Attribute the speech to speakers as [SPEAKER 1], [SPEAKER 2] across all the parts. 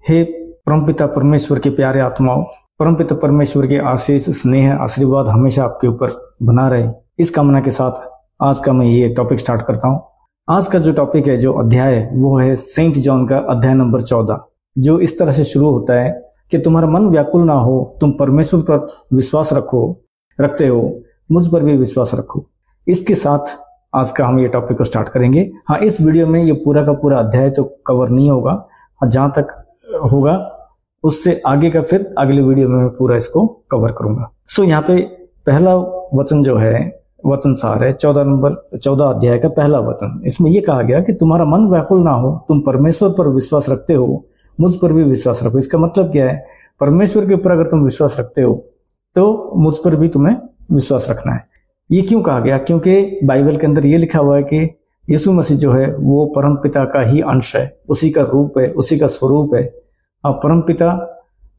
[SPEAKER 1] हे परमपिता परमेश्वर के प्यारे आत्माओं, परमपिता परमेश्वर के आशीष, स्नेह, आशीर्वाद हमेशा आपके ऊपर बना रहे, इस कामना के साथ आज का मैं ये टॉपिक स्टार्ट करता हूँ। आज का जो टॉपिक है, जो अध्याय है, वो है सेंट जॉन का अध्याय नंबर 14, जो इस तरह से शुरू होता है कि तुम्हारा मन व्याकुल ना हो, तुम परमेश्वर पर विश्वास रखते हो, मुझ पर भी विश्वास रखो। इसके साथ आज का हम ये टॉपिक को स्टार्ट करेंगे। हाँ, इस वीडियो में ये पूरा का पूरा अध्याय तो कवर नहीं होगा, जहां तक होगा उससे आगे का फिर अगले वीडियो में मैं पूरा इसको कवर करूंगा। सो यहाँ पे पहला वचन जो है, वचन सार है 14 अध्याय का पहला वचन। इसमें यह कहा गया कि तुम्हारा मन व्याकुल ना हो, तुम परमेश्वर पर विश्वास रखते हो, मुझ पर भी विश्वास रखो। इसका मतलब क्या है? परमेश्वर के ऊपर अगर तुम विश्वास रखते हो तो मुझ पर भी तुम्हें विश्वास रखना है। ये क्यों कहा गया? क्योंकि बाइबल के अंदर ये लिखा हुआ है कि यीशु मसीह जो है वो परम पिता का ही अंश है, उसी का रूप है, उसी का स्वरूप है। अब परम पिता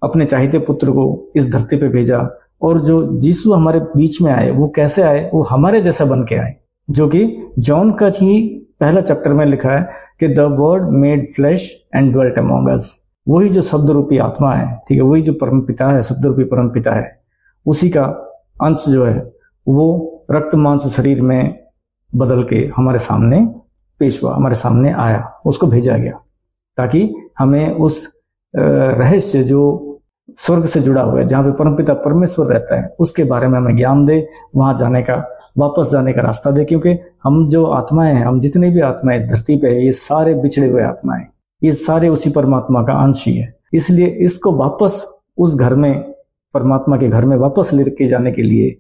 [SPEAKER 1] अपने चाहते पुत्र को इस धरती पे भेजा, और जो यीशु हमारे बीच में आए वो कैसे आए? वो हमारे जैसा बन के आए, जो कि जॉन का ही पहला चैप्टर में लिखा है कि the word made flesh and dwelt among us. वही जो शब्द रूपी आत्मा है, ठीक है, वही जो परम पिता है, शब्द रूपी परम पिता है, उसी का अंश जो है वो रक्त मांस शरीर में बदल के हमारे सामने पेश हुआ, हमारे सामने आया, उसको भेजा गया ताकि हमें उस रहस्य जो स्वर्ग से जुड़ा हुआ है, जहां पे परमपिता परमेश्वर रहता है, उसके बारे में हमें ज्ञान दे, वहां जाने का, वापस जाने का रास्ता दे। क्योंकि हम जो आत्माएं हैं, हम जितने भी आत्माएं इस धरती पे है, ये सारे बिछड़े हुए आत्माएं, ये सारे उसी परमात्मा का अंश ही है। इसलिए इसको वापस उस घर में, परमात्मा के घर में वापस लेके जाने के लिए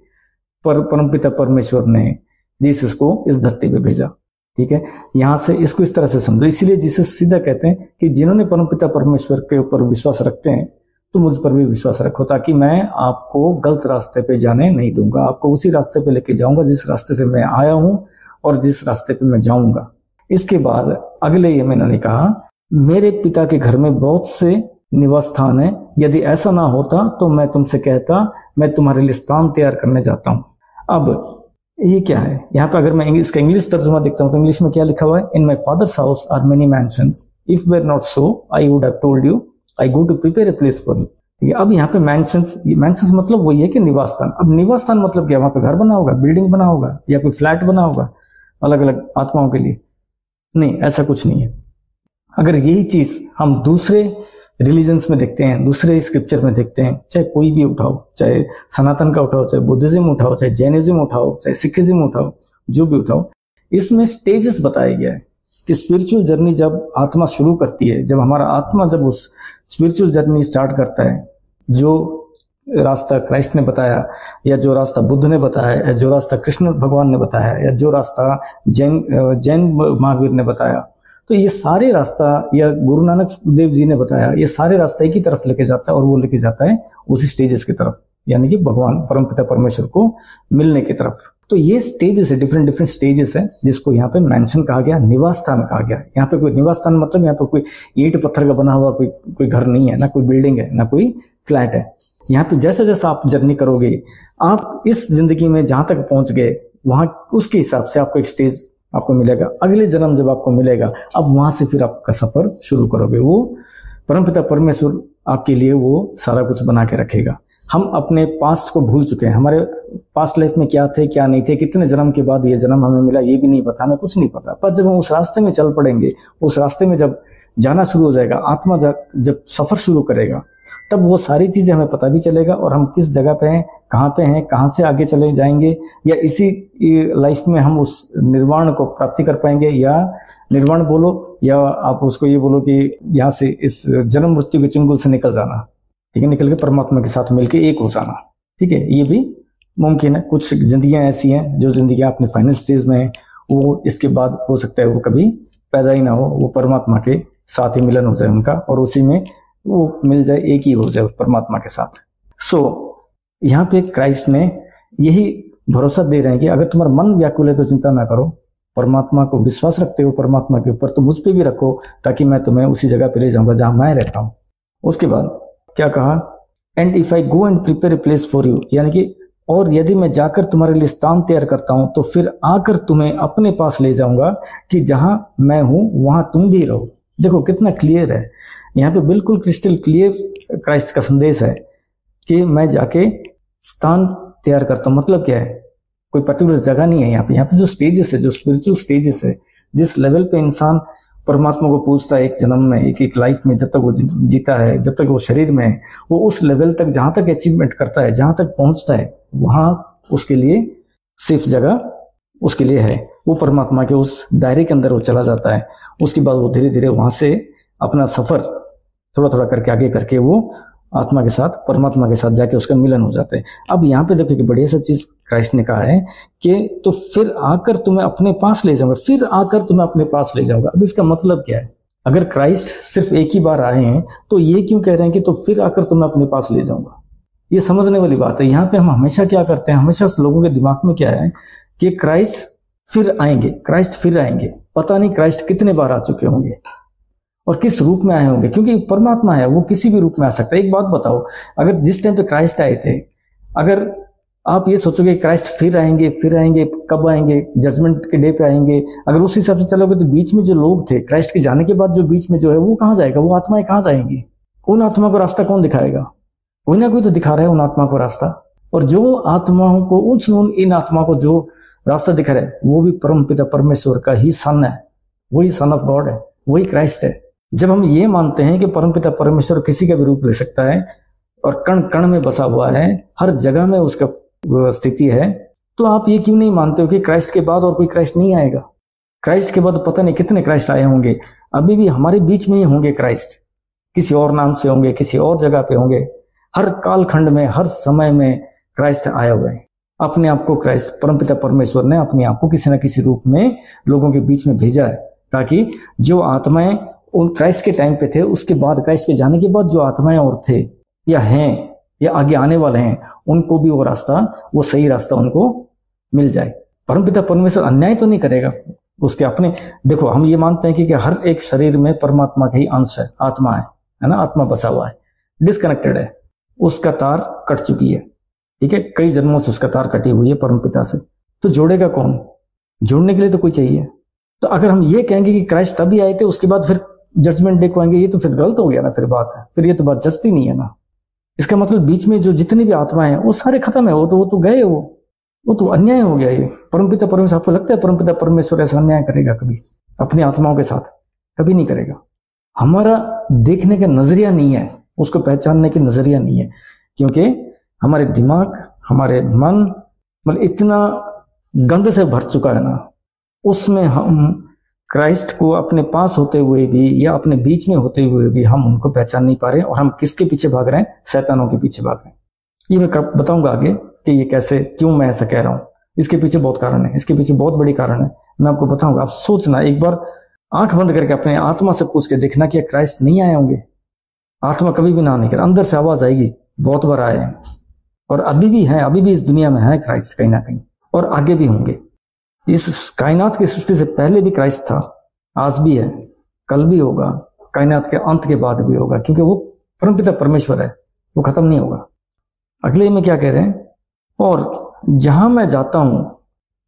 [SPEAKER 1] परमपिता परमेश्वर ने जीसस को इस धरती पे भेजा। ठीक है, यहां से इसको इस तरह से समझो। इसीलिए जीसस सीधा कहते हैं कि जिन्होंने परमपिता परमेश्वर के ऊपर विश्वास रखते हैं तो मुझ पर भी विश्वास रखो, ताकि मैं आपको गलत रास्ते पे जाने नहीं दूंगा, आपको उसी रास्ते पे लेके जाऊंगा जिस रास्ते से मैं आया हूं और जिस रास्ते पे मैं जाऊंगा। इसके बाद अगले ये मैंने कहा, मेरे पिता के घर में बहुत से निवास स्थान है, यदि ऐसा ना होता तो मैं तुमसे कहता, मैं तुम्हारे लिए स्थान तैयार करने जाता हूं। अब ये क्या है? यहाँ पे अगर मैं इसका इंग्लिश तर्जुमा देखता हूँ तो इंग्लिश में क्या लिखा हुआ है? In my father's house are many mansions, if were not so I would have told you, I go to prepare a place for you. ठीक है, अब यहाँ पे मैंशंस मतलब वही है कि निवास स्थान। अब निवास स्थान मतलब क्या? वहां पे घर बना होगा, बिल्डिंग बना होगा, या कोई फ्लैट बना होगा अलग अलग आत्माओं के लिए? नहीं, ऐसा कुछ नहीं है। अगर यही चीज हम दूसरे रिलीजन्स में देखते हैं, दूसरे स्क्रिप्चर में देखते हैं, चाहे कोई भी उठाओ, चाहे सनातन का उठाओ, चाहे बुद्धिज्म उठाओ, चाहे जैनिज्म उठाओ, चाहे सिखिज्म उठाओ, जो भी उठाओ, इसमें स्टेजेस बताया गया है कि स्पिरिचुअल जर्नी जब आत्मा शुरू करती है, जब हमारा आत्मा जब उस स्पिरिचुअल जर्नी स्टार्ट करता है, जो रास्ता क्राइस्ट ने बताया, या जो रास्ता बुद्ध ने बताया, या जो रास्ता कृष्ण भगवान ने बताया, या जो रास्ता जैन महावीर ने बताया, तो ये सारे रास्ता, या गुरु नानक देव जी ने बताया, ये सारे रास्ता एक ही तरफ लेके जाता है, और वो लेके जाता है उसी स्टेजेस की तरफ, यानी कि भगवान परमपिता परमेश्वर को मिलने की तरफ। तो ये स्टेजेस है, डिफरेंट स्टेजेस है, जिसको यहाँ पे मेंशन कहा गया, निवास स्थान कहा गया। यहाँ पे कोई निवास स्थान मतलब यहाँ पे कोई ईंट पत्थर का बना हुआ कोई घर नहीं है, ना कोई बिल्डिंग है, ना कोई फ्लैट है। यहाँ पे जैसा जैसा आप जर्नी करोगे, आप इस जिंदगी में जहां तक पहुंच गए, वहां उसके हिसाब से आपको एक स्टेज आपको मिलेगा। अगले जन्म जब आपको मिलेगा, अब वहां से फिर आपका सफर शुरू करोगे। वो परमपिता परमेश्वर आपके लिए वो सारा कुछ बना के रखेगा। हम अपने पास्ट को भूल चुके हैं, हमारे पास्ट लाइफ में क्या थे क्या नहीं थे, कितने जन्म के बाद ये जन्म हमें मिला, ये भी नहीं पता, हमें कुछ नहीं पता। पर जब हम उस रास्ते में चल पड़ेंगे, उस रास्ते में जब जाना शुरू हो जाएगा, आत्मा जब सफर शुरू करेगा, तब वो सारी चीजें हमें पता भी चलेगा, और हम किस जगह पे हैं, कहाँ से आगे चले जाएंगे, या इसी लाइफ में हम उस निर्वाण को प्राप्ति कर पाएंगे, या निर्वाण बोलो, या आप उसको ये बोलो कि यहाँ से इस जन्म मृत्यु के चुंगल से निकल जाना, ठीक है, निकल के परमात्मा के साथ मिलके एक हो जाना। ठीक है, ये भी मुमकिन है। कुछ जिंदगियां ऐसी हैं जो जिंदगियां अपने फाइनल स्टेज में है, वो इसके बाद हो सकता है वो कभी पैदा ही ना हो, वो परमात्मा के साथ ही मिलन हो जाए उनका, और उसी में वो मिल जाए, एक ही हो जाए परमात्मा के साथ। सो यहाँ पे क्राइस्ट ने यही भरोसा दे रहे हैं कि अगर तुम्हारा मन व्याकुल है तो चिंता ना करो, परमात्मा को विश्वास रखते हो परमात्मा के ऊपर, तो मुझ पे भी रखो, ताकि मैं तुम्हें उसी जगह पे ले जाऊंगा जहां मैं रहता हूं। उसके बाद क्या कहा? And if I go and prepare a place for you, यानी कि और यदि मैं जाकर तुम्हारे लिए स्थान तैयार करता हूं तो फिर आकर तुम्हें अपने पास ले जाऊंगा, कि जहां मैं हूं वहां तुम भी रहो। देखो कितना क्लियर है, यहाँ पे बिल्कुल क्रिस्टल क्लियर क्राइस्ट का संदेश है कि मैं जाके स्थान तैयार करता हूँ। मतलब क्या है, कोई पर्टिकुलर जगह नहीं है यहाँ पे जो स्टेजेस है, जो स्पिरिचुअल स्टेजेस है, जिस लेवल पे इंसान परमात्मा को पूछता है एक जन्म में, एक लाइफ में, जब तक वो जीता है, जब तक वो शरीर में है, वो उस लेवल तक जहां तक अचीवमेंट करता है, जहां तक पहुंचता है, वहां उसके लिए सिर्फ जगह उसके लिए है। वो परमात्मा के उस दायरे के अंदर वो चला जाता है। उसके बाद वो धीरे धीरे वहां से अपना सफर थोड़ा थोड़ा करके आगे करके वो आत्मा के साथ, परमात्मा के साथ जाके उसका मिलन हो जाता है। अब यहाँ पे देखो कि बढ़िया सा चीज क्राइस्ट ने कहा है कि तो फिर आकर तुम्हें अपने पास ले जाऊंगा, फिर आकर तुम्हें अपने पास ले जाऊंगा। अब इसका मतलब क्या है? अगर क्राइस्ट सिर्फ एक ही बार आए हैं तो ये क्यों कह रहे हैं कि तो फिर आकर तुम्हें अपने पास ले जाऊंगा? ये समझने वाली बात है। यहाँ पे हम हमेशा क्या करते हैं, हमेशा लोगों के दिमाग में क्या है कि क्राइस्ट फिर आएंगे, क्राइस्ट फिर आएंगे। पता नहीं क्राइस्ट कितने बार आ चुके होंगे और किस रूप में आए होंगे, क्योंकि परमात्मा है, वो किसी भी रूप में आ सकता है। एक बात बताओ, अगर जिस टाइम पे क्राइस्ट आए थे, अगर आप ये सोचोगे क्राइस्ट फिर आएंगे, कब आएंगे? जजमेंट के डे पे आएंगे। अगर उस हिसाब से चलोगे तो बीच में जो लोग थे, क्राइस्ट के जाने के बाद जो बीच में जो है वो कहाँ जाएगा? वो आत्माएं कहाँ जाएंगी? उन आत्मा को रास्ता कौन दिखाएगा? कोई ना कोई तो दिखा रहा है उन आत्मा को रास्ता। और जो आत्माओं को, इन आत्मा को जो रास्ता दिखा रहा है, वो भी परमपिता परमेश्वर का ही सन है, वही सन ऑफ गॉड है, वही क्राइस्ट है। जब हम ये मानते हैं कि परमपिता परमेश्वर किसी का भी रूप ले सकता है और कण कण में बसा हुआ है, हर जगह में उसका स्थिति है, तो आप ये क्यों नहीं मानते हो कि क्राइस्ट के बाद और कोई क्राइस्ट नहीं आएगा? क्राइस्ट के बाद पता नहीं कितने क्राइस्ट आए होंगे, अभी भी हमारे बीच में ही होंगे क्राइस्ट, किसी और नाम से होंगे, किसी और जगह पे होंगे। हर कालखंड में, हर समय में क्राइस्ट आया हुआ है। अपने आप को क्राइस्ट, परमपिता परमेश्वर ने अपने आप को किसी न किसी रूप में लोगों के बीच में भेजा है, ताकि जो आत्माएं उन क्राइस्ट के टाइम पे थे, उसके बाद क्राइस्ट के जाने के बाद जो आत्माएं और थे या हैं या आगे आने वाले हैं, उनको भी वो रास्ता, वो सही रास्ता उनको मिल जाए। परमपिता परमेश्वर अन्याय तो नहीं करेगा उसके अपने। देखो, हम ये मानते हैं कि हर एक शरीर में परमात्मा का ही अंश है, आत्मा है ना, आत्मा बसा हुआ है, डिस्कनेक्टेड है, उसका तार कट चुकी है, ठीक है, कई जन्मों से उसका तार कटी हुई है परमपिता से। तो जोड़ेगा कौन? जोड़ने के लिए तो कोई चाहिए। तो अगर हम ये कहेंगे कि क्राइस्ट तभी आए थे, उसके बाद फिर जजमेंट डे को आएंगे, ये तो फिर गलत हो गया ना, फिर बात है, फिर ये तो बात जस्ती नहीं है ना। इसका मतलब बीच में जो जितनी भी आत्मा है वो सारे खत्म है, वो तो गए, वो तो अन्याय हो गया। ये परमपिता परमेश्वर, आपको लगता है परमपिता परमेश्वर ऐसा अन्याय करेगा कभी अपनी आत्माओं के साथ? कभी नहीं करेगा। हमारा देखने का नजरिया नहीं है, उसको पहचानने की नजरिया नहीं है, क्योंकि हमारे दिमाग, हमारे मन मतलब इतना गंद से भर चुका है ना, उसमें हम क्राइस्ट को अपने पास होते हुए भी या अपने बीच में होते हुए भी हम उनको पहचान नहीं पा रहे, और हम किसके पीछे भाग रहे हैं? शैतानों के पीछे भाग रहे हैं। ये मैं बताऊंगा आगे कि ये कैसे, क्यों मैं ऐसा कह रहा हूं। इसके पीछे बहुत कारण है, इसके पीछे बहुत बड़ी कारण है, मैं आपको बताऊंगा। आप सोचना, एक बार आंख बंद करके अपने आत्मा से पूछ के देखना कि क्राइस्ट नहीं आए होंगे। आत्मा कभी भी ना नहीं कर, अंदर से आवाज आएगी, बहुत बार आए हैं और अभी भी हैं, अभी भी इस दुनिया में है क्राइस्ट कहीं ना कहीं, और आगे भी होंगे। इस कायनात की सृष्टि से पहले भी क्राइस्ट था, आज भी है, कल भी होगा, कायनात के अंत के बाद भी होगा, क्योंकि वो परमपिता परमेश्वर है, वो खत्म नहीं होगा। अगले में क्या कह रहे हैं? और जहां मैं जाता हूं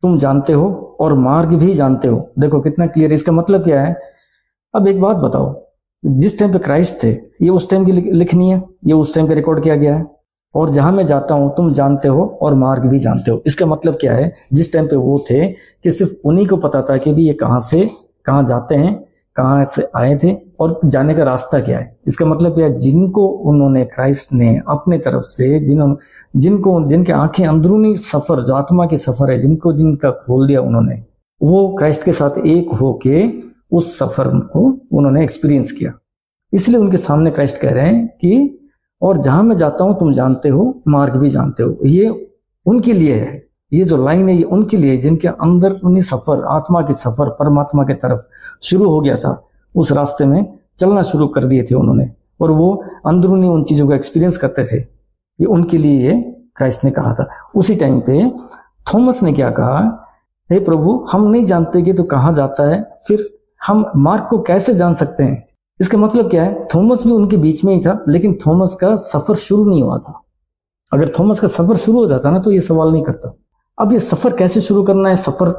[SPEAKER 1] तुम जानते हो और मार्ग भी जानते हो। देखो कितना क्लियर है। इसका मतलब क्या है? अब एक बात बताओ, जिस टाइम पे क्राइस्ट थे, ये उस टाइम की लिखनी है, ये उस टाइम पे रिकॉर्ड किया गया है। और जहां मैं जाता हूं तुम जानते हो और मार्ग भी जानते हो। इसका मतलब क्या है? जिस टाइम पे वो थे कि सिर्फ उन्हीं को पता था कि भी ये कहां से कहां जाते हैं, कहां से आए थे और जाने का रास्ता क्या है। इसका मतलब क्या है? जिनको उन्होंने, क्राइस्ट ने अपने तरफ से जिनके आंखें अंदरूनी सफर, जो आत्मा की सफर है, जिनका खोल दिया उन्होंने, वो क्राइस्ट के साथ एक होके उस सफर को उन्होंने एक्सपीरियंस किया। इसलिए उनके सामने क्राइस्ट कह रहे हैं कि और जहां मैं जाता हूं तुम जानते हो, मार्ग भी जानते हो। ये उनके लिए है, ये जो लाइन है ये उनके लिए, जिनके अंदर उन्हें सफर, आत्मा की सफर परमात्मा की तरफ शुरू हो गया था, उस रास्ते में चलना शुरू कर दिए थे उन्होंने, और वो अंदरूनी उन चीजों को एक्सपीरियंस करते थे। ये उनके लिए ये क्राइस्ट ने कहा था। उसी टाइम पे थॉमस ने क्या कहा? हे प्रभु, हम नहीं जानते कि तू कहां जाता है, फिर हम मार्ग को कैसे जान सकते हैं? इसका मतलब क्या है? थॉमस भी उनके बीच में ही था, लेकिन थॉमस का सफर शुरू नहीं हुआ था। अगर थॉमस का सफर शुरू हो जाता ना तो ये सवाल नहीं करता। अब ये सफर कैसे शुरू करना है, सफर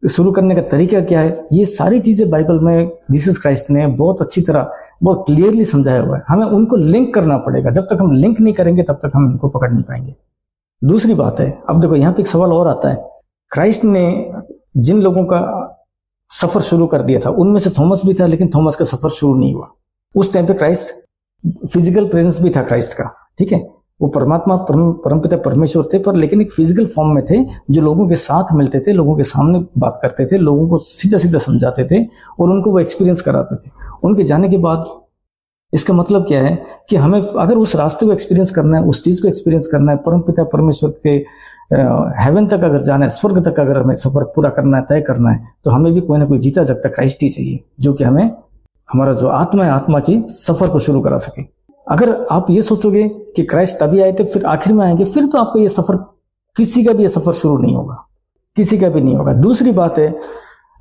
[SPEAKER 1] शुरू करने का तरीका क्या है, ये सारी चीजें बाइबल में जीसस क्राइस्ट ने बहुत अच्छी तरह बहुत क्लियरली समझाया हुआ है। हमें उनको लिंक करना पड़ेगा, जब तक हम लिंक नहीं करेंगे तब तक हम इनको पकड़ नहीं पाएंगे। दूसरी बात है, अब देखो यहाँ पे एक सवाल और आता है, क्राइस्ट ने जिन लोगों का सफर शुरू कर दिया था उनमें से थॉमस भी था, लेकिन थॉमस का सफर शुरू नहीं हुआ। उस टाइम पे क्राइस्ट फिजिकल प्रेजेंस भी था क्राइस्ट का, ठीक है, वो परमात्मा परमपिता परमेश्वर थे, पर लेकिन एक फिजिकल फॉर्म में थे, जो लोगों के साथ मिलते थे, लोगों के सामने बात करते थे, लोगों को सीधा सीधा समझाते थे और उनको वो एक्सपीरियंस कराते थे। उनके जाने के बाद इसका मतलब क्या है कि हमें अगर उस रास्ते को एक्सपीरियंस करना है, उस चीज को एक्सपीरियंस करना है, परमपिता परमेश्वर के हेवन तक अगर जाना है, स्वर्ग तक अगर हमें सफर पूरा करना है, तय करना है, तो हमें भी कोई ना कोई जीता जगता क्राइस्ट ही चाहिए, जो कि हमें हमारा जो आत्मा है, आत्मा की सफर को शुरू करा सके। अगर आप ये सोचोगे कि क्राइस्ट तभी आए थे फिर आखिर में आएंगे, फिर तो आपका ये सफर, किसी का भी ये सफर शुरू नहीं होगा, किसी का भी नहीं होगा। दूसरी बात है,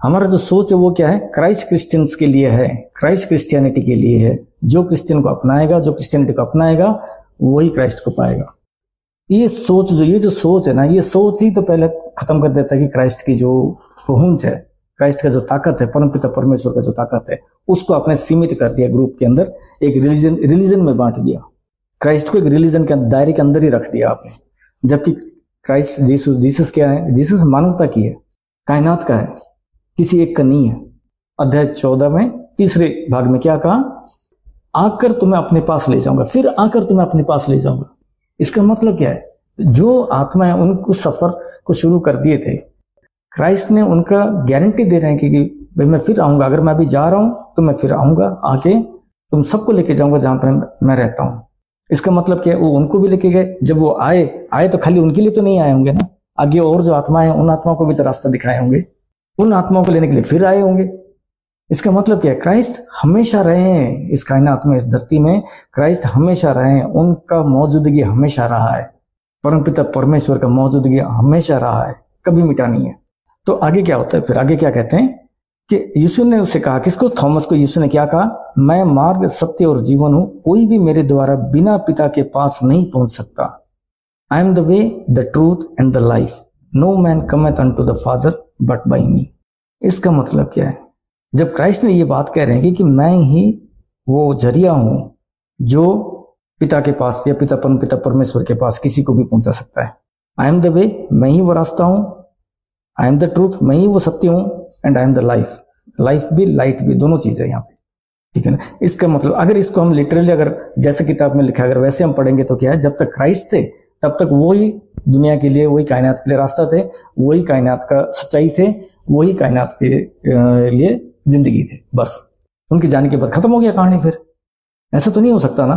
[SPEAKER 1] हमारा जो सोच है वो क्या है, क्राइस्ट क्रिश्चियंस के लिए है, क्राइस्ट क्रिश्चियनिटी के लिए है। जो क्रिश्चियन को अपनाएगा, जो क्रिश्चियनिटी को अपनाएगा, वही क्राइस्ट को पाएगा। ये सोच जो सोच है ना, ये सोच ही तो पहले खत्म कर देता है कि क्राइस्ट की जो पहुंच है, क्राइस्ट का जो ताकत है, परमपिता परमेश्वर का जो ताकत है, उसको आपने सीमित कर दिया ग्रुप के अंदर, एक रिलीजन में बांट दिया, क्राइस्ट को एक रिलीजन के दायरे के अंदर ही रख दिया आपने। जबकि क्राइस्ट जीसस क्या है, जीसस मानवता की है, कायनात का है, किसी एक का नहीं है। अध्याय 14 में तीसरे भाग में क्या कहा, आकर तुम्हें अपने पास ले जाऊंगा, फिर आकर तुम्हें अपने पास ले जाऊंगा। इसका मतलब क्या है, जो आत्मा है उनको सफर को शुरू कर दिए थे, क्राइस्ट ने उनका गारंटी दे रहे हैं कि भाई मैं फिर आऊंगा, अगर मैं अभी जा रहा हूं तो मैं फिर आऊंगा, आके तुम सबको लेके जाऊंगा जहां पर मैं रहता हूं। इसका मतलब क्या है, वो उनको भी लेके गए, जब वो आए तो खाली उनके लिए तो नहीं आए होंगे ना, आगे और जो आत्माएं उन आत्माओं को भी तो रास्ता दिखाए होंगे, उन आत्माओं को लेने के लिए फिर आए होंगे। इसका मतलब क्या है, क्राइस्ट हमेशा रहे हैं इस कायनात में, इस धरती में क्राइस्ट हमेशा रहे हैं, उनका मौजूदगी हमेशा रहा है, परमपिता परमेश्वर का मौजूदगी हमेशा रहा है, कभी मिटा नहीं है। तो आगे क्या होता है, फिर आगे क्या कहते हैं कि यीशु ने उसे कहा, किसको, थॉमस को यीशु ने क्या कहा, मैं मार्ग, सत्य और जीवन हूं, कोई भी मेरे द्वारा बिना पिता के पास नहीं पहुंच सकता। I am the way, the truth and the life, no man cometh unto the Father but by me. इसका मतलब क्या है, जब क्राइस्ट ने ये बात कह रहे हैं कि मैं ही वो जरिया हूं जो पिता के पास या पिता परमेश्वर के पास किसी को भी पहुंचा सकता है। आई एम द वे, मैं ही वो रास्ता हूं, आई एम द ट्रूथ, मैं ही वो सत्य हूं, and I am the life, life भी लाइट भी, दोनों चीजें यहाँ पे, ठीक है ना। इसका मतलब अगर इसको हम लिटरली अगर जैसे किताब में लिखा अगर वैसे हम पढ़ेंगे तो क्या है, जब तक क्राइस्ट थे तब तक वही दुनिया के लिए, वही कायनात के लिए रास्ता थे, वही कायनात का सच्चाई थे, वही कायनात के लिए जिंदगी थे, बस। उनके जाने के बाद खत्म हो गया कहानी। फिर ऐसा तो नहीं हो सकता ना।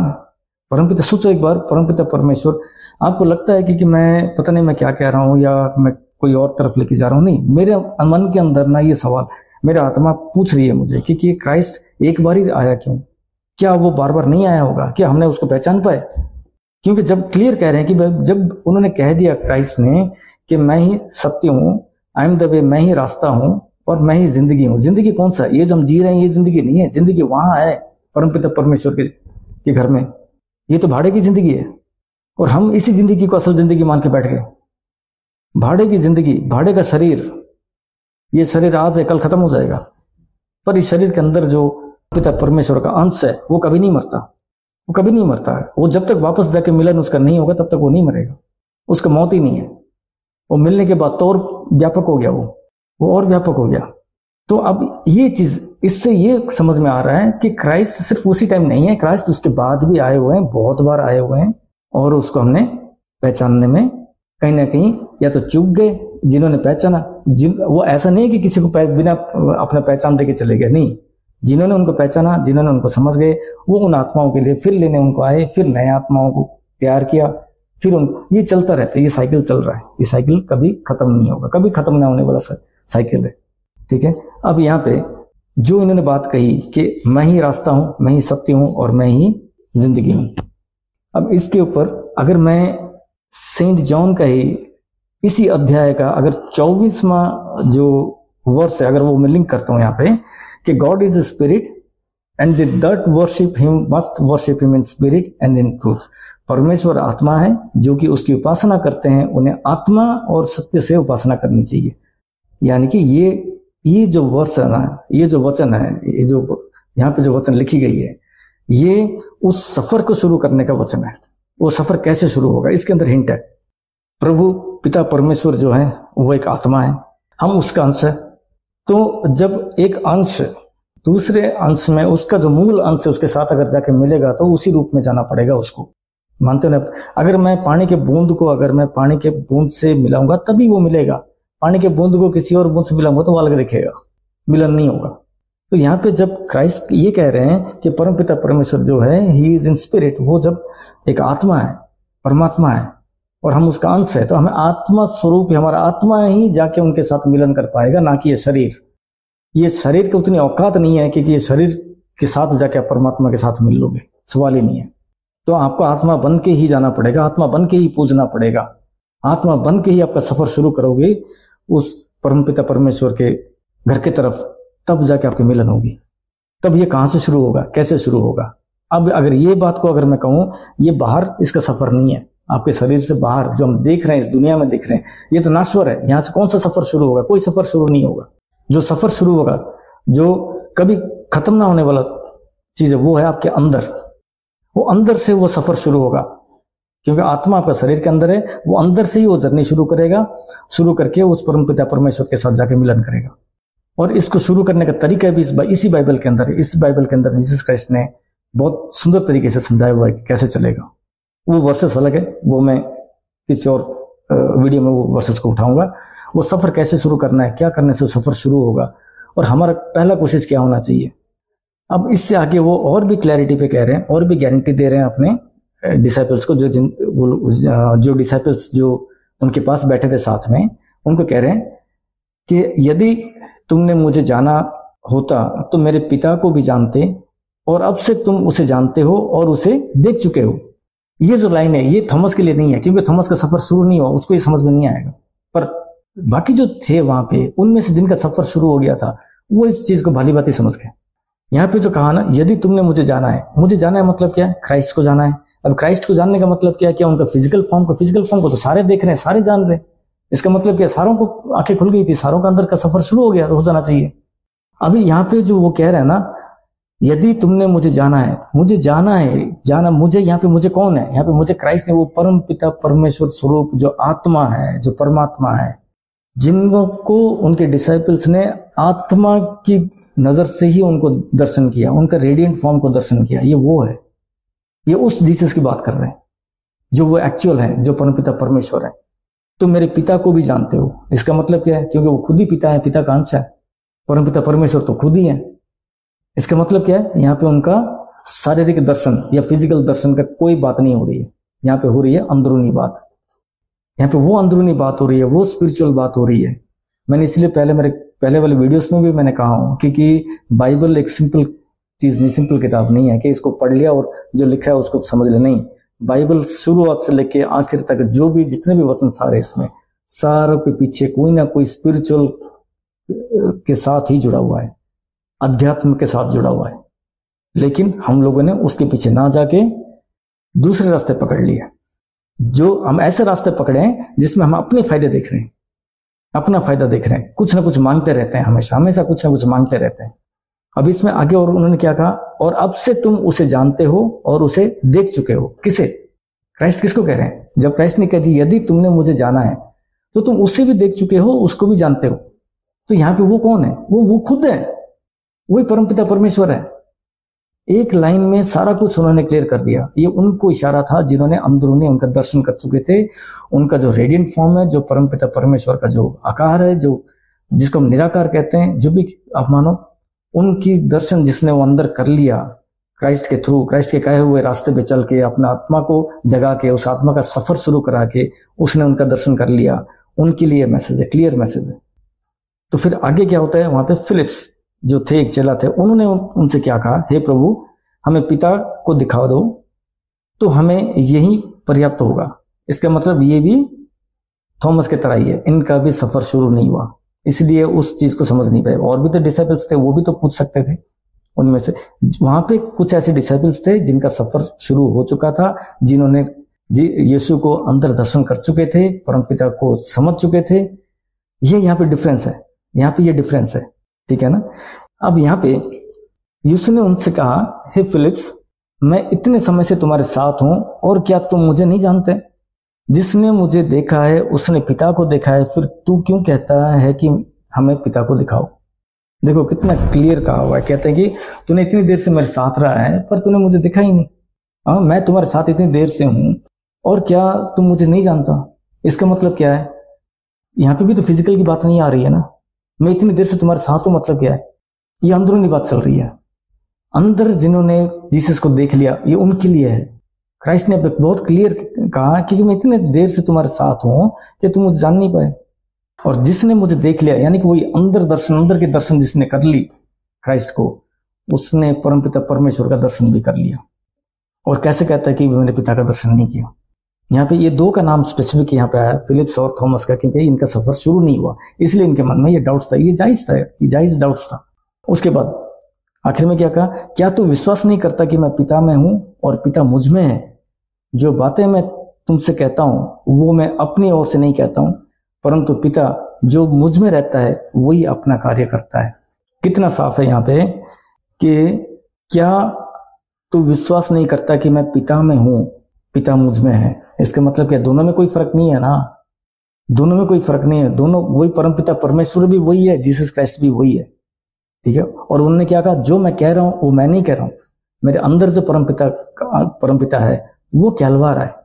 [SPEAKER 1] परमपिता, सोचो एक बार, परमपिता परमेश्वर, आपको लगता है कि मैं पता नहीं मैं क्या कह रहा हूं या मैं कोई और तरफ लेके जा रहा हूं, नहीं, मेरे मन के अंदर ना ये सवाल, मेरा आत्मा पूछ रही है मुझे कि क्राइस्ट एक बार ही आया क्यों, क्या वो बार बार नहीं आया होगा, क्या हमने उसको पहचान पाए? क्योंकि जब क्लियर कह रहे हैं कि जब उन्होंने कह दिया क्राइस्ट ने कि मैं ही सत्य हूं, आई एम द वे, मैं ही रास्ता हूं और मैं ही जिंदगी हूं। जिंदगी कौन सा है, ये जो हम जी रहे हैं ये जिंदगी नहीं है, जिंदगी वहां है परमपिता परमेश्वर के घर में, ये तो भाड़े की जिंदगी है। और हम इसी जिंदगी को असल जिंदगी मान के बैठ गए। भाड़े की जिंदगी, भाड़े का शरीर, ये शरीर आज है कल खत्म हो जाएगा, पर इस शरीर के अंदर जो पिता परमेश्वर का अंश है वो कभी नहीं मरता, वो कभी नहीं मरता है। वो जब तक वापस जाके मिलन उसका नहीं होगा तब तक वो नहीं मरेगा, उसका मौत ही नहीं है। वो मिलने के बाद तो और व्यापक हो गया, वो और व्यापक हो गया। तो अब ये चीज, इससे ये समझ में आ रहा है कि क्राइस्ट सिर्फ उसी टाइम नहीं है, क्राइस्ट उसके बाद भी आए हुए हैं, बहुत बार आए हुए हैं, और उसको हमने पहचानने में कहीं ना कहीं या तो चूक गए, जिन्होंने पहचाना, वो ऐसा नहीं है कि किसी को बिना अपना पहचान देके चले गए, नहीं, जिन्होंने उनको पहचाना, जिन्होंने उनको समझ गए, वो उन आत्माओं के लिए फिर लेने उनको आए, फिर नए आत्माओं को तैयार किया, फिर ये चलता रहता है, ये साइकिल चल रहा है, ये साइकिल कभी खत्म नहीं होगा, कभी खत्म ना होने वाला साइकिल है, ठीक है। अब यहाँ पे जो इन्होंने बात कही कि मैं ही रास्ता हूं, मैं ही सत्य हूं और मैं ही जिंदगी हूं, अब इसके ऊपर अगर मैं सेंट जॉन का ही इसी अध्याय का अगर 24वां जो वर्ष है, अगर वो मैं लिंक करता हूं यहाँ पे कि God is a spirit and that worship him must worship him in spirit and in truth. परमेश्वर आत्मा है, जो कि उसकी उपासना करते हैं उन्हें आत्मा और सत्य से उपासना करनी चाहिए। यानी कि ये जो वर्ष है ना, ये जो वचन है, ये जो यहाँ पे जो वचन लिखी गई है, ये उस सफर को शुरू करने का वचन है। वो सफर कैसे शुरू होगा इसके अंदर हिंट है। प्रभु पिता परमेश्वर जो है वो एक आत्मा है, हम उसका अंश है। तो जब एक अंश दूसरे अंश में उसका जो मूल अंश है उसके साथ अगर जाके मिलेगा तो उसी रूप में जाना पड़ेगा उसको, मानते हो ना। अगर मैं पानी के बूंद को अगर मैं पानी के बूंद से मिलाऊंगा तभी वो मिलेगा, पानी के बूंद को किसी और बूंद से मिलाऊंगा तो वो अलग दिखेगा, मिलन नहीं होगा। तो यहाँ पे जब क्राइस्ट ये कह रहे हैं कि परमपिता परमेश्वर जो है ही इज इन स्पिरिट, वो जब एक आत्मा है, परमात्मा है और हम उसका अंश है, तो हमें आत्मा स्वरूप हमारा आत्मा ही जाके उनके साथ मिलन कर पाएगा, ना कि ये शरीर। ये शरीर की उतनी औकात नहीं है कि ये शरीर के साथ जाके आप परमात्मा के साथ मिल लोगे, सवाल ही नहीं है। तो आपको आत्मा बन के ही जाना पड़ेगा, आत्मा बन के ही पूजना पड़ेगा, आत्मा बन के ही आपका सफर शुरू करोगे उस परमपिता परमेश्वर के घर की तरफ, तब जाके आपकी मिलन होगी। तब ये कहां से शुरू होगा, कैसे शुरू होगा? अब अगर ये बात को अगर मैं कहूं, ये बाहर इसका सफर नहीं है, आपके शरीर से बाहर जो हम देख रहे हैं, इस दुनिया में दिख रहे हैं, ये तो नाश्वर है। यहां से कौन सा सफर शुरू होगा? कोई सफर शुरू नहीं होगा। जो सफर शुरू होगा, जो कभी खत्म ना होने वाला चीज है, वो है आपके अंदर। वो अंदर से वो सफर शुरू होगा, क्योंकि आत्मा आपका शरीर के अंदर है। वो अंदर से ही वो जर्नी शुरू करेगा, शुरू करके उस परमपिता परमेश्वर के साथ जाके मिलन करेगा। और इसको शुरू करने का तरीका भी इसी बाइबल के अंदर है। इस बाइबल के अंदर जीसस क्राइस्ट ने बहुत सुंदर तरीके से समझाया हुआ है कि कैसे चलेगा। वो वर्सेस अलग है, वो मैं किसी और वीडियो में वो वर्सेस को उठाऊंगा। वो सफर कैसे शुरू करना है, क्या करने से सफर शुरू होगा, और हमारा पहला कोशिश क्या होना चाहिए। अब इससे आगे वो और भी क्लैरिटी पे कह रहे हैं, और भी गारंटी दे रहे हैं अपने डिसाइपल्स को, जो डिसाइपल्स जो उनके पास बैठे थे साथ में, उनको कह रहे हैं कि यदि तुमने मुझे जाना होता तो मेरे पिता को भी जानते, और अब से तुम उसे जानते हो और उसे देख चुके हो। ये जो लाइन है ये थॉमस के लिए नहीं है, क्योंकि थॉमस का सफर शुरू नहीं हुआ, उसको ये समझ में नहीं आएगा। पर बाकी जो थे वहां पे, उनमें से जिनका सफर शुरू हो गया था, वो इस चीज को भली भांति समझ गए। यहाँ पे जो कहा ना, यदि तुमने मुझे जाना है, मुझे जाना है मतलब क्या है? क्राइस्ट को जाना है। अब क्राइस्ट को जानने का मतलब क्या है? क्या उनका फिजिकल फॉर्म को तो सारे देख रहे हैं, सारे जान रहे हैं। इसका मतलब क्या? सारों को आंखें खुल गई थी, सारों का अंदर का सफर शुरू हो गया, हो जाना चाहिए। अभी यहाँ पे जो वो कह रहे हैं ना, यदि तुमने मुझे जाना है, मुझे जाना है, जाना मुझे, यहाँ पे मुझे कौन है? यहाँ पे मुझे क्राइस्ट ने, वो परम पिता परमेश्वर स्वरूप जो आत्मा है, जो परमात्मा है, जिनको उनके डिसाइपल्स ने आत्मा की नजर से ही उनको दर्शन किया, उनका रेडिएंट फॉर्म को दर्शन किया, ये वो है। ये उस जीसस की बात कर रहे हैं जो वो एक्चुअल है, जो परमपिता परमेश्वर है। तो मेरे पिता को भी जानते हो, इसका मतलब क्या है? क्योंकि वो खुद ही पिता है, पिता का अंश है। परमपिता परमेश्वर तो खुद ही है। इसका मतलब क्या है? यहाँ पे उनका शारीरिक दर्शन या फिजिकल दर्शन का कोई बात नहीं हो रही है, यहाँ पे हो रही है अंदरूनी बात। यहाँ पे वो अंदरूनी बात हो रही है, वो स्पिरिचुअल बात हो रही है। मैंने इसलिए मेरे पहले वाले वीडियोस में भी मैंने कहा हूं कि बाइबल एक सिंपल चीज नहीं, सिंपल किताब नहीं है कि इसको पढ़ लिया और जो लिखा है उसको समझ ले, नहीं। बाइबल शुरुआत से लेके आखिर तक जो भी जितने भी वचन सारे इसमें, सारों के पीछे कोई ना कोई स्पिरिचुअल के साथ ही जुड़ा हुआ है, अध्यात्म के साथ जुड़ा हुआ है। लेकिन हम लोगों ने उसके पीछे ना जाके दूसरे रास्ते पकड़ लिए। जो हम ऐसे रास्ते पकड़े हैं जिसमें हम अपने फायदे देख रहे हैं, अपना फायदा देख रहे हैं, कुछ ना कुछ मांगते रहते हैं, हमेशा कुछ ना कुछ मांगते रहते हैं। अब इसमें आगे और उन्होंने क्या कहा? और अब से तुम उसे जानते हो और उसे देख चुके हो। किसे? क्राइस्ट किसको कह रहे हैं? जब क्राइस्ट ने कह दी यदि तुमने मुझे जाना है तो तुम उसे भी देख चुके हो, उसको भी जानते हो। तो यहाँ पे वो कौन है? वो खुद है, वही परमपिता परमेश्वर है। एक लाइन में सारा कुछ उन्होंने क्लियर कर दिया। ये उनको इशारा था जिन्होंने अंदरूनी उनका दर्शन कर चुके थे। उनका जो रेडिएंट फॉर्म है, जो परमपिता परमेश्वर का जो आकार है, जो जिसको हम निराकार कहते हैं, जो भी आप मानो, उनकी दर्शन जिसने वो अंदर कर लिया क्राइस्ट के थ्रू, क्राइस्ट के कहे हुए रास्ते पे चल के, अपना आत्मा को जगा के, उस आत्मा का सफर शुरू करा के उसने उनका दर्शन कर लिया। उनके लिए मैसेज है, क्लियर मैसेज है। तो फिर आगे क्या होता है? वहां पे फिलिप्स जो थे, एक चेला थे, उन्होंने उनसे क्या कहा? हे प्रभु, हमें पिता को दिखा दो तो हमें यही पर्याप्त होगा। इसका मतलब ये भी थॉमस के तरह ही है, इनका भी सफर शुरू नहीं हुआ, इसलिए उस चीज को समझ नहीं पाए। और भी तो डिसाइपल्स थे, वो भी तो पूछ सकते थे। उनमें से वहां पे कुछ ऐसे डिसाइपल्स थे जिनका सफर शुरू हो चुका था, जिन्होंने यीशु को अंदर दर्शन कर चुके थे, परमपिता को समझ चुके थे। ये यहाँ पे डिफरेंस है, यहाँ पे ये डिफरेंस है, ठीक है ना। अब यहाँ पे यीशु ने उनसे कहा, हे फिलिप्स, मैं इतने समय से तुम्हारे साथ हूं और क्या तुम मुझे नहीं जानते? जिसने मुझे देखा है उसने पिता को देखा है, फिर तू क्यों कहता है कि हमें पिता को दिखाओ? देखो कितना क्लियर कहा हुआ है। कहते हैं कि तूने इतनी देर से मेरे साथ रहा है पर तूने मुझे देखा ही नहीं। हाँ, मैं तुम्हारे साथ इतनी देर से हूं और क्या तुम मुझे नहीं जानता? इसका मतलब क्या है? यहाँ पे भी तो फिजिकल की बात नहीं आ रही है ना। मैं इतनी देर से तुम्हारे साथ हूं मतलब क्या है? ये अंदरूनी बात चल रही है। अंदर जिन्होंने जीसस को देख लिया ये उनके लिए है। क्राइस्ट ने बहुत क्लियर कहा कि मैं इतने देर से तुम्हारे साथ हूं कि तुम मुझे जान नहीं पाए। और जिसने मुझे देख लिया यानी कि वही अंदर के दर्शन जिसने कर ली क्राइस्ट को, उसने परमपिता परमेश्वर का दर्शन भी कर लिया। और कैसे कहता है कि मैंने पिता का दर्शन नहीं किया? यहाँ पे ये दो का नाम स्पेसिफिक यहाँ पे आया, फिलिप्स और थॉमस का, क्योंकि इनका सफर शुरू नहीं हुआ इसलिए इनके मन में ये डाउट्स था। ये जायज डाउट्स था। उसके बाद आखिर में क्या कहा? क्या तू विश्वास नहीं करता कि मैं पिता में हूं और पिता मुझ में है? जो बातें मैं तुमसे कहता हूं वो मैं अपनी ओर से नहीं कहता हूं, परंतु पिता जो मुझ में रहता है वही अपना कार्य करता है। कितना साफ है यहाँ पे कि क्या तू विश्वास नहीं करता कि मैं पिता में हूं, पिता मुझ में है? इसका मतलब क्या? दोनों में कोई फर्क नहीं है ना। दोनों में कोई फर्क नहीं है। दोनों वही परमपिता परमेश्वर भी वही है, जीसस क्राइस्ट भी वही है। ठीक है। और उन्होंने क्या कहा? जो मैं कह रहा हूं वो मैं नहीं कह रहा हूं, मेरे अंदर जो परमपिता है वो कहलवा रहा है।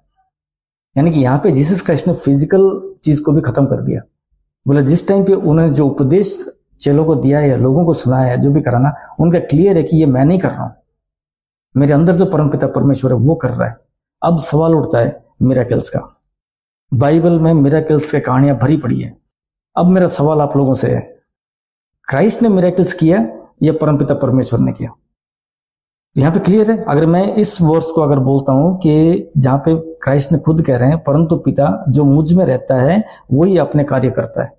[SPEAKER 1] यानी कि यहाँ पे जीसस क्राइस्ट ने फिजिकल चीज को भी खत्म कर दिया। बोले जिस टाइम पे उन्होंने जो उपदेश चेलों को दिया है, लोगों को सुनाया है, जो भी कराना, उनका क्लियर है कि ये मैं नहीं कर रहा हूं, मेरे अंदर जो परमपिता परमेश्वर है वो कर रहा है। अब सवाल उठता है मिरेकल्स का। बाइबल में मिरेकल्स की कहानियां भरी पड़ी है। अब मेरा सवाल आप लोगों से है, क्राइस्ट ने मिरेकल्स किया या परमपिता परमेश्वर ने किया? यहां पे क्लियर है। अगर मैं इस वर्स को अगर बोलता हूं कि जहां पे क्राइस्ट ने खुद कह रहे हैं परंतु पिता जो मुझ में रहता है वही अपने कार्य करता है,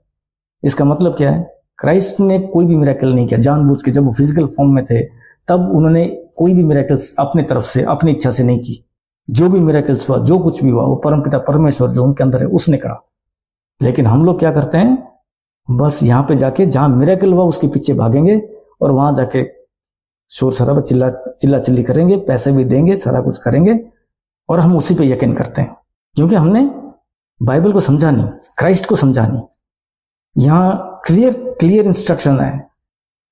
[SPEAKER 1] इसका मतलब क्या है? क्राइस्ट ने कोई भी मिरेकल नहीं किया जानबूझ के। जब वो फिजिकल फॉर्म में थे तब उन्होंने कोई भी मिरेकल्स अपनी तरफ से अपनी इच्छा से नहीं की। जो भी मिरेकल्स हुआ, जो कुछ भी हुआ, वो परमपिता परमेश्वर जो उनके अंदर है उसने करा। लेकिन हम लोग क्या करते हैं? बस यहां पे जाके जहां मिरेकल हुआ उसके पीछे भागेंगे और वहां जाके शोर शराबा चिल्ला चिल्ली करेंगे, पैसे भी देंगे, सारा कुछ करेंगे और हम उसी पे यकीन करते हैं, क्योंकि हमने बाइबल को समझा नहीं, क्राइस्ट को समझा नहीं। यहां क्लियर इंस्ट्रक्शन है।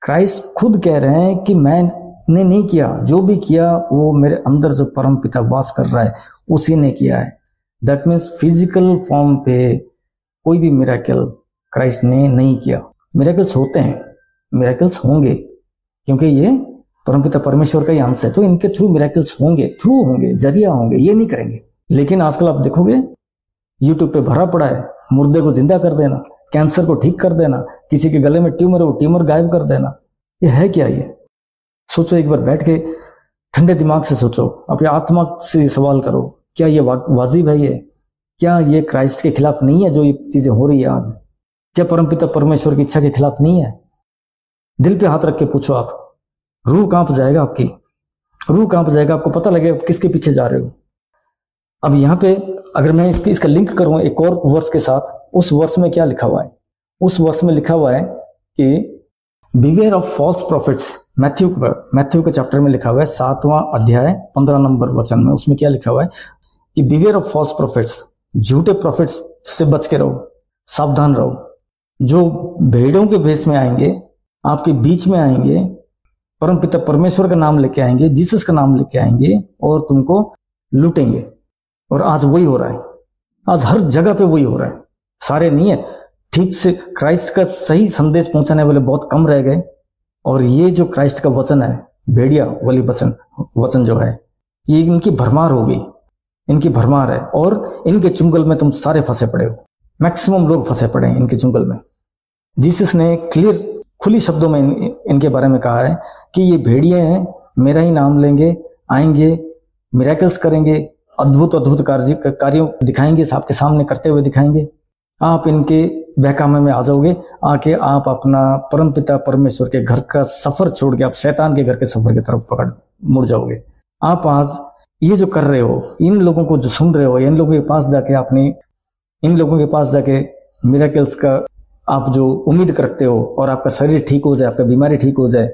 [SPEAKER 1] क्राइस्ट खुद कह रहे हैं कि मैंने नहीं किया, जो भी किया वो मेरे अंदर जो परम पिता वास कर रहा है उसी ने किया है। दैट मीन्स फिजिकल फॉर्म पे कोई भी मिरेकल क्राइस्ट ने नहीं किया। मिरेकल्स होते हैं, मिरेकल्स होंगे, क्योंकि ये परमपिता परमेश्वर का ही अंश है, तो इनके थ्रू मिरेकल्स होंगे, जरिया होंगे, ये नहीं करेंगे। लेकिन आजकल आप देखोगे यूट्यूब पे भरा पड़ा है, मुर्दे को जिंदा कर देना, कैंसर को ठीक कर देना, किसी के गले में ट्यूमर है वो ट्यूमर गायब कर देना। ये है क्या? ये सोचो, एक बार बैठ के ठंडे दिमाग से सोचो, अपनी आत्मा से सवाल करो, क्या ये वाजिब है? ये क्या ये क्राइस्ट के खिलाफ नहीं है जो ये चीजें हो रही है आज? क्या परमपिता परमेश्वर की इच्छा के खिलाफ नहीं है? दिल पे हाथ रख के पूछो, आप रूह कांप जाएगा, आपकी रूह कांप जाएगा, आपको पता लगेगा किसके पीछे जा रहे हो। अब यहाँ पे अगर मैं इसका लिंक करूं एक और वर्स के साथ, उस वर्स में क्या लिखा हुआ है? उस वर्स में लिखा हुआ है कि beware of false prophets. Matthew के चैप्टर में लिखा हुआ है 7वां अध्याय 15 नंबर वचन में। उसमें क्या लिखा हुआ है कि बिवेयर ऑफ फॉल्स प्रॉफिट्स, झूठे प्रॉफिट्स से बच के रहो, सावधान रहो, जो भेड़ों के भेष में आएंगे, आपके बीच में आएंगे, परमपिता परमेश्वर का नाम लेके आएंगे, जीसस का नाम लेके आएंगे और तुमको लूटेंगे। और आज वही हो रहा है, आज हर जगह पे वही हो रहा है। सारे नहीं है, ठीक से क्राइस्ट का सही संदेश पहुंचाने वाले बहुत कम रह गए। और ये जो क्राइस्ट का वचन है, भेड़िया वाली वचन जो है, ये इनकी भरमार हो गई, इनकी भरमार है। और इनके चुंगल में तुम सारे फंसे पड़े हो, मैक्सिमम लोग फंसे पड़े हैं इनके चुंगल में। जीसस ने खुली शब्दों में इनके बारे में कहा है कि ये भेड़िए हैं, मेरा ही नाम लेंगे, आएंगे, मिरेकल्स करेंगे, अद्भुत कार्यों दिखाएंगे, आपके सामने करते हुए दिखाएंगे। आप इनके बहकामे में आ जाओगे, आके आप अपना परमपिता परमेश्वर के घर का सफर छोड़ के आप शैतान के घर के सफर की तरफ मुड़ जाओगे। आप आज ये जो कर रहे हो, इन लोगों को जो सुन रहे हो, इन लोगों के पास जाके मिरेकल्स का आप जो उम्मीद करते हो और आपका शरीर ठीक हो जाए, आपका बीमारी ठीक हो जाए,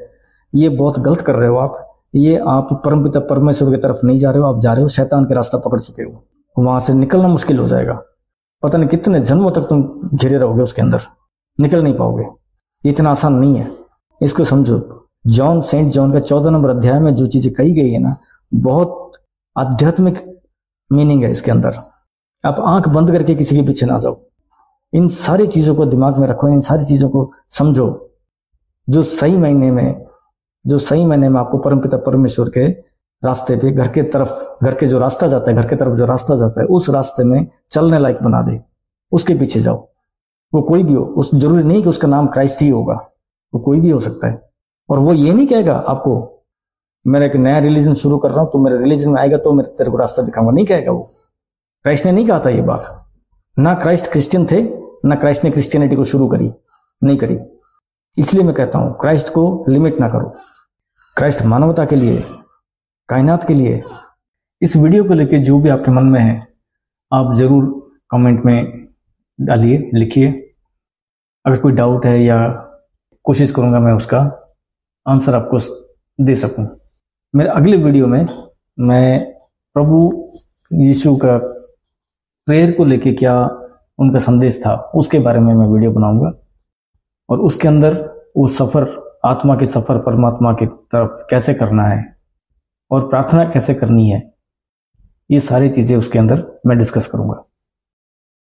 [SPEAKER 1] ये बहुत गलत कर रहे हो आप। ये आप परमपिता परमेश्वर की तरफ नहीं जा रहे हो, आप जा रहे हो शैतान के रास्ता पकड़ चुके हो। वहां से निकलना मुश्किल हो जाएगा। पता नहीं कितने जन्मों तक तुम घिरे रहोगे उसके अंदर, निकल नहीं पाओगे। इतना आसान नहीं है, इसको समझो। सेंट जॉन का 14 नंबर अध्याय में जो चीजें कही गई है ना, बहुत आध्यात्मिक मीनिंग है इसके अंदर। आप आंख बंद करके किसी के पीछे ना जाओ, इन सारी चीजों को दिमाग में रखो, इन सारी चीजों को समझो। जो सही मायने में आपको परमपिता परमेश्वर के रास्ते पे, घर के जो रास्ता जाता है, घर के तरफ जो रास्ता जाता है, उस रास्ते में चलने लायक बना दे, उसके पीछे जाओ। वो कोई भी हो, उस जरूरी नहीं कि उसका नाम क्राइस्ट ही होगा, वो कोई भी हो सकता है। और वो ये नहीं कहेगा आपको मेरा एक नया रिलीजन शुरू कर रहा हूं, तो मेरे रिलीजन में आएगा तो मैं तेरे को रास्ता दिखाऊंगा, नहीं कहेगा वो। क्राइस्ट ने नहीं कहा था ये बात। ना क्राइस्ट क्रिश्चियन थे, ना क्राइस्ट ने क्रिश्चियनिटी को शुरू करी, नहीं करी। इसलिए मैं कहता हूं क्राइस्ट को लिमिट ना करो। क्राइस्ट मानवता के लिए, कायनात के लिए। इस वीडियो को लेकर जो भी आपके मन में है, आप जरूर कमेंट में डालिए, लिखिए। अगर कोई डाउट है, या कोशिश करूंगा मैं उसका आंसर आपको दे सकूं। मेरे अगले वीडियो में मैं प्रभु यीशु का प्रेयर को लेके क्या उनका संदेश था, उसके बारे में मैं वीडियो बनाऊंगा। और उसके अंदर वो सफर, आत्मा के सफर परमात्मा की तरफ कैसे करना है और प्रार्थना कैसे करनी है, ये सारी चीजें उसके अंदर मैं डिस्कस करूंगा।